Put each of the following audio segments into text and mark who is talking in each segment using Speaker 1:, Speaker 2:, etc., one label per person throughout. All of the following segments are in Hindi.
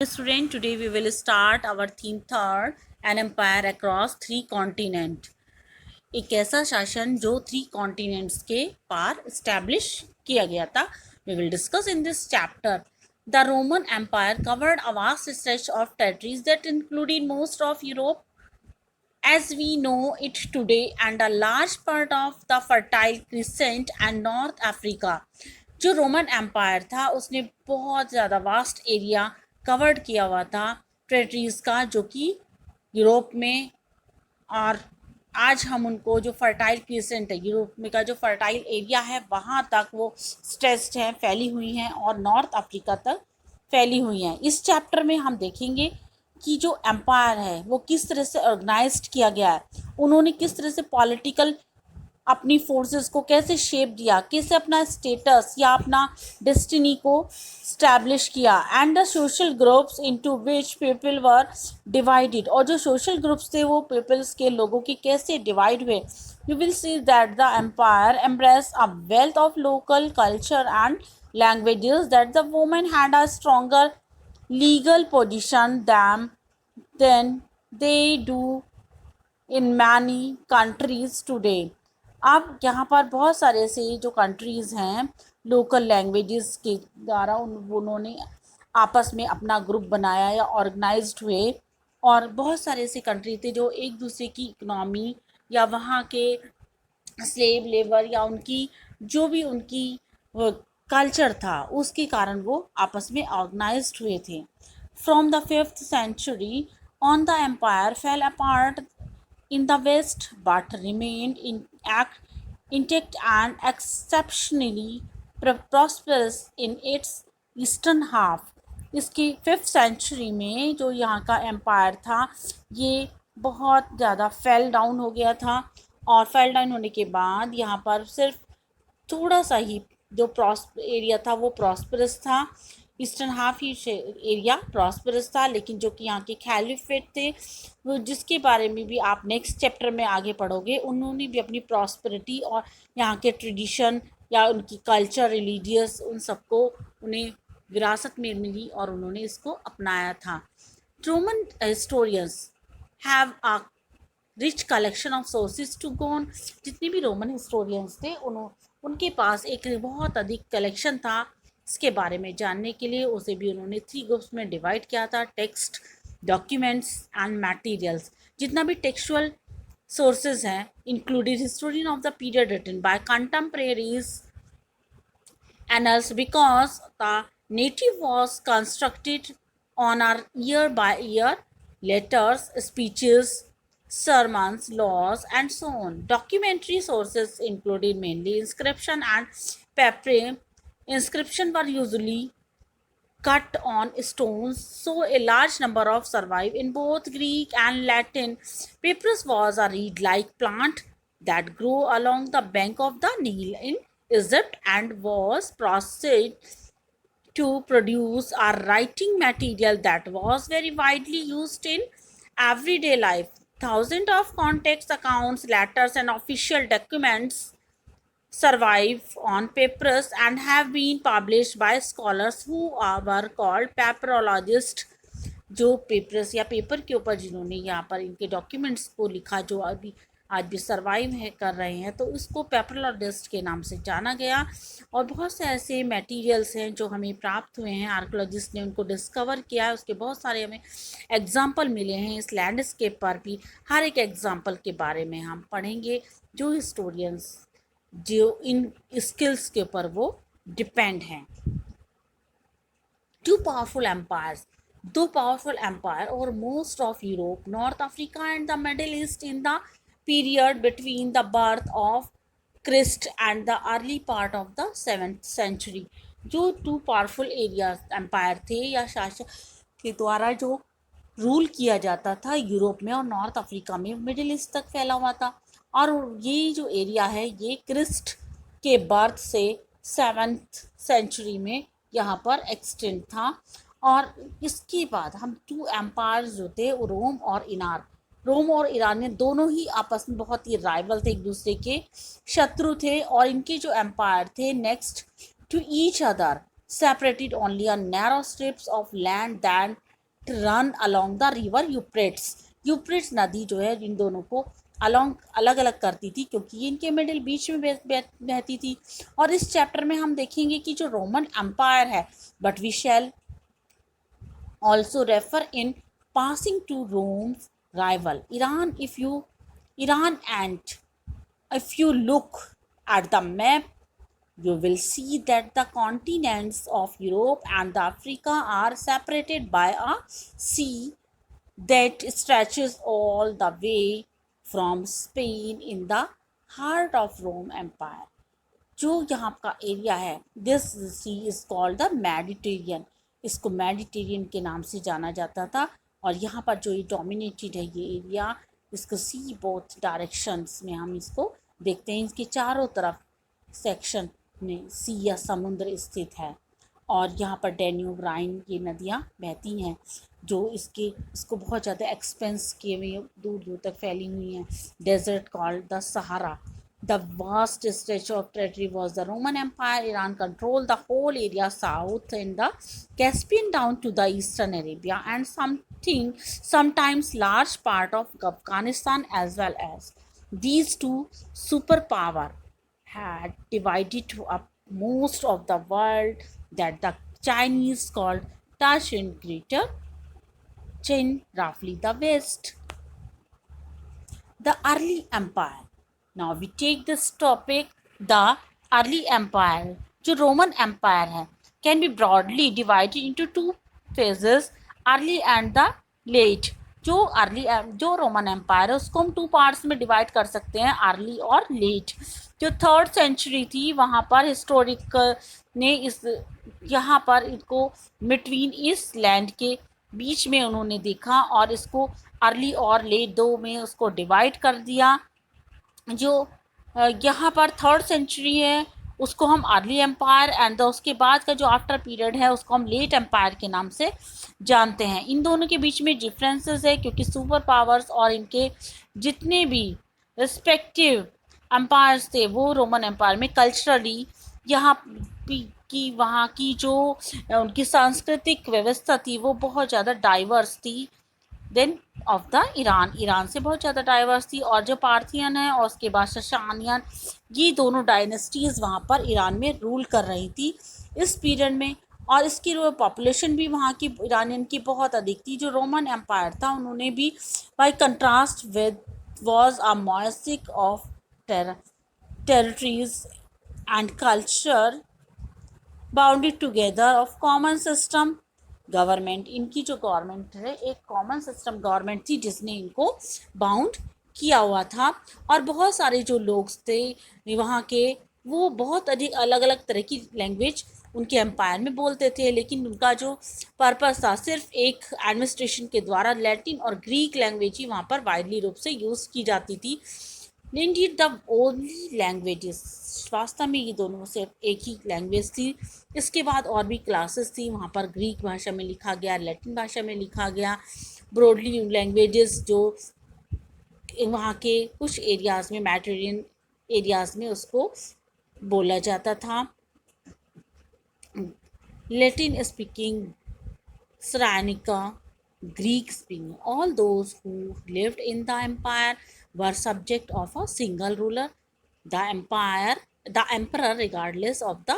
Speaker 1: Student, today we will start our theme third, an empire across three continent. एक ऐसा शासन जो थ्री कॉन्टिनेंट्स के पार स्टैब्लिश किया गया था. We will discuss in this chapter. The Roman Empire covered a vast stretch of territories that included most of Europe as we know it today and a large part of the Fertile Crescent and North Africa. जो रोमन एम्पायर था उसने बहुत ज़्यादा वास्ट एरिया कवर्ड किया हुआ था टेरिटरीज का, जो कि यूरोप में, और आज हम उनको जो फर्टाइल क्रिसेंट है यूरोप में का जो फर्टाइल एरिया है वहाँ तक वो स्ट्रेस्ड हैं, फैली हुई हैं और नॉर्थ अफ्रीका तक फैली हुई हैं. इस चैप्टर में हम देखेंगे कि जो एम्पायर है वो किस तरह से ऑर्गेनाइज्ड किया गया है, उन्होंने किस तरह से पॉलिटिकल अपनी फोर्सेस को कैसे शेप दिया, कैसे अपना स्टेटस या अपना डेस्टिनी को स्टैब्लिश किया, and the social groups into which people were divided, और जो सोशल ग्रुप्स थे वो पीपल्स के लोगों के कैसे डिवाइड हुए. You will see that the empire embrace a wealth of local culture and languages, that the women had a stronger legal position than they do in many countries today. अब यहाँ पर बहुत सारे ऐसे जो कंट्रीज़ हैं लोकल लैंग्वेजेस के द्वारा उन्होंने आपस में अपना ग्रुप बनाया या ऑर्गेनाइज्ड हुए, और बहुत सारे ऐसे कंट्री थे जो एक दूसरे की इकनॉमी या वहाँ के स्लेव लेबर या उनकी जो भी उनकी कल्चर था उसके कारण वो आपस में ऑर्गेनाइज्ड हुए थे. From the 5th century on, the empire fell apart in the west but remained intact and exceptionally prosperous in its eastern half. इसकी 5th सेंचुरी में जो यहाँ का एम्पायर था ये बहुत ज़्यादा फेल डाउन हो गया था, और फेल डाउन होने के बाद यहाँ पर सिर्फ थोड़ा सा ही जो एरिया था वो प्रॉस्परस था, ईस्टर्न हाफ ही एरिया प्रॉस्परस था. लेकिन जो कि यहाँ के खैलिफेट थे वो, जिसके बारे में भी आप नेक्स्ट चैप्टर में आगे पढ़ोगे, उन्होंने भी अपनी प्रॉस्पेरिटी और यहाँ के ट्रेडिशन या उनकी कल्चर, रिलीजियस, उन सबको उन्हें विरासत में मिली और उन्होंने इसको अपनाया था. Roman historians have a rich collection of sources to go on. जितने भी रोमन हिस्टोरियंस थे उनके पास एक बहुत अधिक कलेक्शन था इसके बारे में जानने के लिए. उसे भी उन्होंने 3 ग्रुप्स में डिवाइड किया था: टेक्स्ट, डॉक्यूमेंट्स एंड मटेरियल्स. जितना भी टेक्सुअल सोर्सेज हैं included historian of the period written by contemporaries annals, because the native was constructed on our year by year letters, speeches, sermons, laws, and so on. Documentary sources included mainly inscription and papyri. Inscription were usually cut on stones, so a large number of survive in both Greek and Latin. Papyrus was a reed-like plant that grew along the bank of the Nile in Egypt and was processed to produce a writing material that was very widely used in everyday life. Thousands of context accounts, letters, and official documents survive on papyrus and have been published by scholars who were called papyrologists. जो पेपर्स या पेपर के ऊपर जिन्होंने यहाँ पर इनके डॉक्यूमेंट्स को लिखा, जो अभी आज भी सर्वाइव है कर रहे हैं, तो इसको पेपरोलॉजिस्ट के नाम से जाना गया. और बहुत से ऐसे मटेरियल्स हैं जो हमें प्राप्त हुए हैं, आर्कोलॉजिस्ट ने उनको डिस्कवर किया है, उसके बहुत सारे हमें एग्जाम्पल मिले हैं इस लैंडस्केप पर भी. हर एक एग्जाम्पल के बारे में हम पढ़ेंगे. जो हिस्टोरियंस जो इन स्किल्स के ऊपर वो डिपेंड हैं. 2 powerful empires. 2 powerful empire over most of Europe, North Africa and the Middle East in the period between the birth of Christ and the early part of the 7th century. जो 2 powerful areas empire थे या शासक के द्वारा जो रूल किया जाता था यूरोप में और नॉर्थ अफ्रीका में, मिडिल ईस्ट तक फैला हुआ था. और ये जो एरिया है ये क्रिस्ट के बर्थ से 7th सेंचुरी में यहाँ पर एक्सटेंड था. और इसके बाद हम 2 एम्पायर्स जो थे रोम और ईरान दोनों ही आपस में बहुत ही राइवल थे, एक दूसरे के शत्रु थे. और इनके जो एम्पायर थे next to each other separated only a narrow strips of land that run along the river Euphrates. Euphrates नदी जो है इन दोनों को अलोंग अलग अलग करती थी, क्योंकि ये इनके मिडिल बीच में बहती थी। और इस चैप्टर में हम देखेंगे कि जो रोमन एम्पायर है, but we shall also refer in passing to Rome's rival Iran. Iran, and if you look at the map, you will see that the continents of Europe and Africa are separated by a sea that stretches all the way from Spain in the heart of Rome Empire. जो यहाँ का एरिया है, this sea is called the Mediterranean, इसको मेडिटेरियन के नाम से जाना जाता था। और यहाँ पर जो ये डोमिनेटेड है ये एरिया, इसको सी बोथ डायरेक्शंस में हम इसको देखते हैं, इसके चारों तरफ सेक्शन में सी या समुद्र स्थित है। और यहाँ पर डेन्यूब, राइन ये नदियाँ बहती हैं, जो इसको बहुत ज़्यादा एक्सपेंस किए हुए दूर दूर तक फैली हुई हैं। Desert called the Sahara. The vast stretch of territory was the Roman Empire. Iran controlled the whole area south in the Caspian down to the eastern Arabia, and sometimes large part of Afghanistan as well. As these two superpower had divided up most of the world that the Chinese called Tarshan Greater Chin, roughly the West. The early empire. Now we take this topic, the early empire. जो रोमन एम्पायर है can be broadly divided into two phases, early and the late. जो रोमन एम्पायर है उसको हम टू पार्ट्स में डिवाइड कर सकते हैं, अर्ली और लेट। जो 3rd सेंचुरी थी वहाँ पर हिस्टोरिक ने यहाँ पर इनको बिटवीन इस लैंड के बीच में उन्होंने देखा और इसको अर्ली और लेट दो में उसको डिवाइड कर दिया। जो यहाँ पर 3rd सेंचुरी है उसको हम अर्ली एम्पायर, एंड उसके बाद का जो आफ्टर पीरियड है उसको हम लेट एम्पायर के नाम से जानते हैं। इन दोनों के बीच में डिफरेंसेस है, क्योंकि सुपर पावर्स और इनके जितने भी रिस्पेक्टिव एम्पायर्स थे वो रोमन एम्पायर में कल्चरली यहाँ की वहाँ की जो उनकी सांस्कृतिक व्यवस्था थी वो बहुत ज़्यादा डाइवर्स थी देन ऑफ द ईरान से बहुत ज़्यादा डाइवर्स थी। और जो पार्थियन है और उसके बाद शशानियन, ये दोनों डायनेस्टीज़ वहाँ पर ईरान में रूल कर रही थी इस पीरियड में। और इसकी पॉपुलेशन भी वहाँ की ईरानियन की बहुत अधिक थी। जो रोमन एम्पायर था उन्होंने भी bye contrast with was a mosaic of territories and culture bounded together of common system government. इनकी जो गवर्नमेंट है एक कॉमन सिस्टम गवर्नमेंट थी जिसने इनको बाउंड किया हुआ था। और बहुत सारे जो लोग थे वहाँ के वो बहुत अधिक अलग अलग तरह की लैंग्वेज उनके एम्पायर में बोलते थे, लेकिन उनका जो पर्पस था सिर्फ एक एडमिनिस्ट्रेशन के द्वारा लैटिन और ग्रीक लैंग्वेज ही वहाँ पर वाइडली रूप से यूज़ की जाती थी। इंडीड द ओनली लैंग्वेजेस, वास्तव में ये दोनों सिर्फ एक ही लैंग्वेज थी। इसके बाद और भी क्लासेस थी, वहाँ पर ग्रीक भाषा में लिखा गया, लैटिन भाषा में लिखा गया। ब्रॉडली लैंग्वेजेस जो वहाँ के कुछ एरियाज़ में मेडिटेरियन एरियाज़ में उसको बोला जाता था। Latin speaking, Cyrenaica, Greek speaking, all those who lived in the empire were subject of a single ruler, the emperor, regardless of the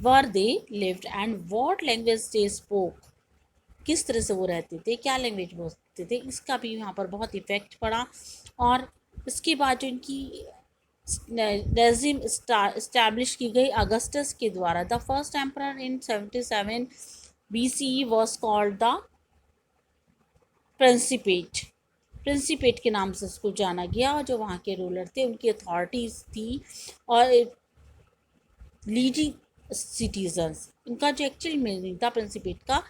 Speaker 1: where they lived and what language they spoke, किस तरह से वो रहते थे, क्या लैंग्वेज बोलते थे, इसका भी यहाँ पर बहुत इफेक्ट पड़ा। और इसके बाद जो इनकी रेजिम इस्टेब्लिश की गई अगस्टस के द्वारा, the first emperor in 77 BCE was called the प्रिंसिपेट के नाम से उसको जाना गया। जो वहाँ के रूलर थे उनकी अथॉरिटीज़ थी और लीडिंग सिटीजन्स। इनका जो एक्चुअल मीनिंग था प्रिंसिपेट का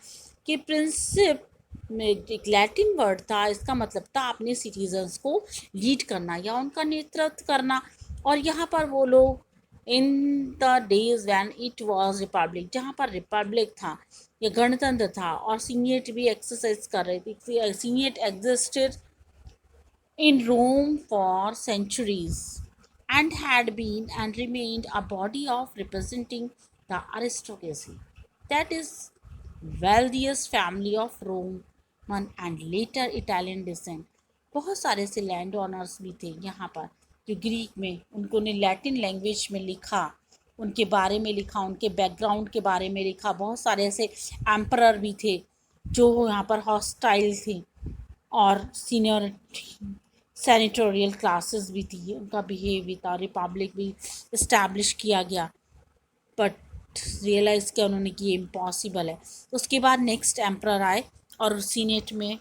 Speaker 1: कि प्रिंसिप में एक लैटिन वर्ड था, इसका मतलब था अपने सिटीजन्स को लीड करना या उनका नेतृत्व करना। और यहाँ पर वो लोग in the days when it was Republic, जहाँ पर रिपब्लिक था या गणतंत्र था और सीनियट भी एक्सरसाइज कर रही थी। Senate existed in Rome for centuries and had been and remained a body of representing the aristocracy, that is wealthiest family of Rome, and later Italian descent. बहुत सारे से लैंड ऑनर्स भी थे यहाँ पर जो ग्रीक में उन्होंने लैटिन लैंग्वेज में लिखा, उनके बारे में लिखा, उनके बैकग्राउंड के बारे में लिखा। बहुत सारे ऐसे एम्परर भी थे जो यहाँ पर हॉस्टाइल थे, और सीनियर सेनेटोरियल क्लासेस भी थी, उनका बिहेव भी था, रिपब्लिक भी इस्टेब्लिश किया गया। बट रियलाइज़ किया उन्होंने कि ये इम्पॉसिबल है। उसके बाद नेक्स्ट एम्परर आए और सीनेट में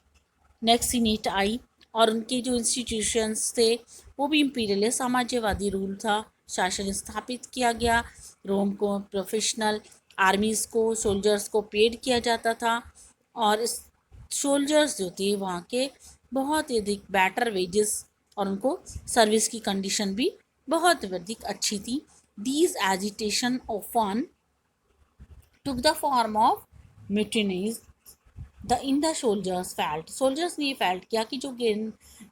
Speaker 1: नेक्स्ट सीनेट आई, और उनके जो इंस्टीट्यूशंस थे वो भी इम्पीरियल साम्राज्यवादी रूल था, शासन स्थापित किया गया। रोम को प्रोफेशनल आर्मीज़ को, सोल्जर्स को पेड किया जाता था, और इस सोल्जर्स जो थे वहाँ के बहुत ही अधिक बेटर वेजेस और उनको सर्विस की कंडीशन भी बहुत अधिक अच्छी थी। These agitation often took the form of mutinies in the soldiers felt. Soldiers ने ये फेल्ट किया कि जो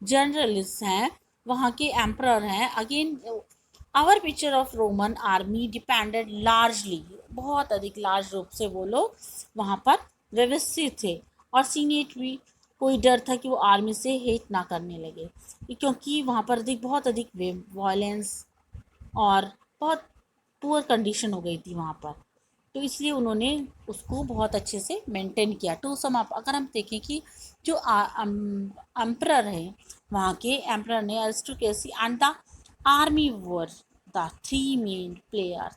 Speaker 1: जनरलिस्ट हैं वहाँ के एम्परर हैं, again our picture of Roman army depended largely, बहुत अधिक लार्ज रूप से वो लोग वहाँ पर व्यवस्थित थे। और सीनेट भी कोई डर था कि वो आर्मी से हेट ना करने लगे, क्योंकि वहाँ पर बहुत अधिक वायलेंस और बहुत पुअर कंडीशन हो गई थी वहाँ पर, तो इसलिए उन्होंने उसको बहुत अच्छे से मेंटेन किया। टू सम अप, अगर हम देखें कि जो एम्परर है वहाँ के एम्परर ने aristocracy and the army were the three main players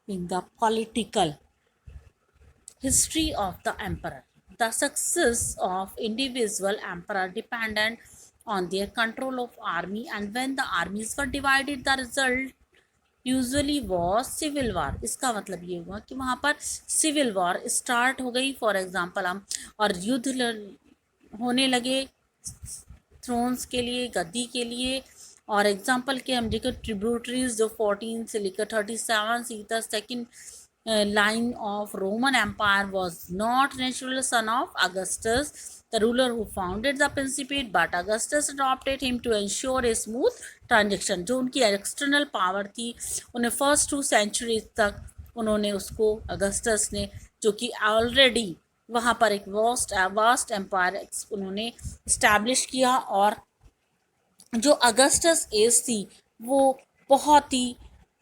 Speaker 1: in the political history of the emperor. The success of individual emperor depended on their control of army, and when the armies were divided, the result usually war civil war. इसका मतलब ये हुआ कि वहाँ पर सिविल वॉर स्टार्ट हो गई, फॉर एग्जांपल हम, और युद्ध होने लगे थ्रोन्स के लिए, गद्दी के लिए। और एग्जांपल के हम देखो ट्रिब्यूटरीज जो 14 से लेकर 37 सी तक second line of Roman Empire was not natural son of Augustus, the ruler who founded the principate, but Augustus adopted him to ensure a smooth transition. जो उनकी एक्सटर्नल पावर थी उन्हें फर्स्ट 2 सेंचुरीज तक उन्होंने उसको अगस्टस ने, जो कि ऑलरेडी वहाँ पर एक वास्ट एम्पायर उन्होंने इस्टेब्लिश किया, और जो अगस्टस एज थी वो बहुत ही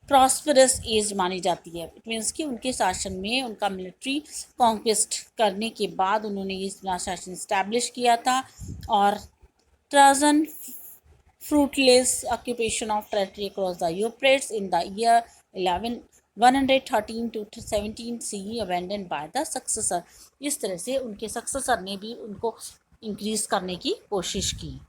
Speaker 1: प्रॉस्परस एज मानी जाती है। इट मीन्स कि उनके शासन में उनका मिलिट्री कॉन्क्वेस्ट करने के बाद उन्होंने ये शासन इस्टेब्लिश किया था, और ट्राजन fruitless occupation of territory across the Euphrates in the year 113 to 17 CE abandoned by the successor। इस तरह से उनके सक्सेसर ने भी उनको इंक्रीज करने की कोशिश की।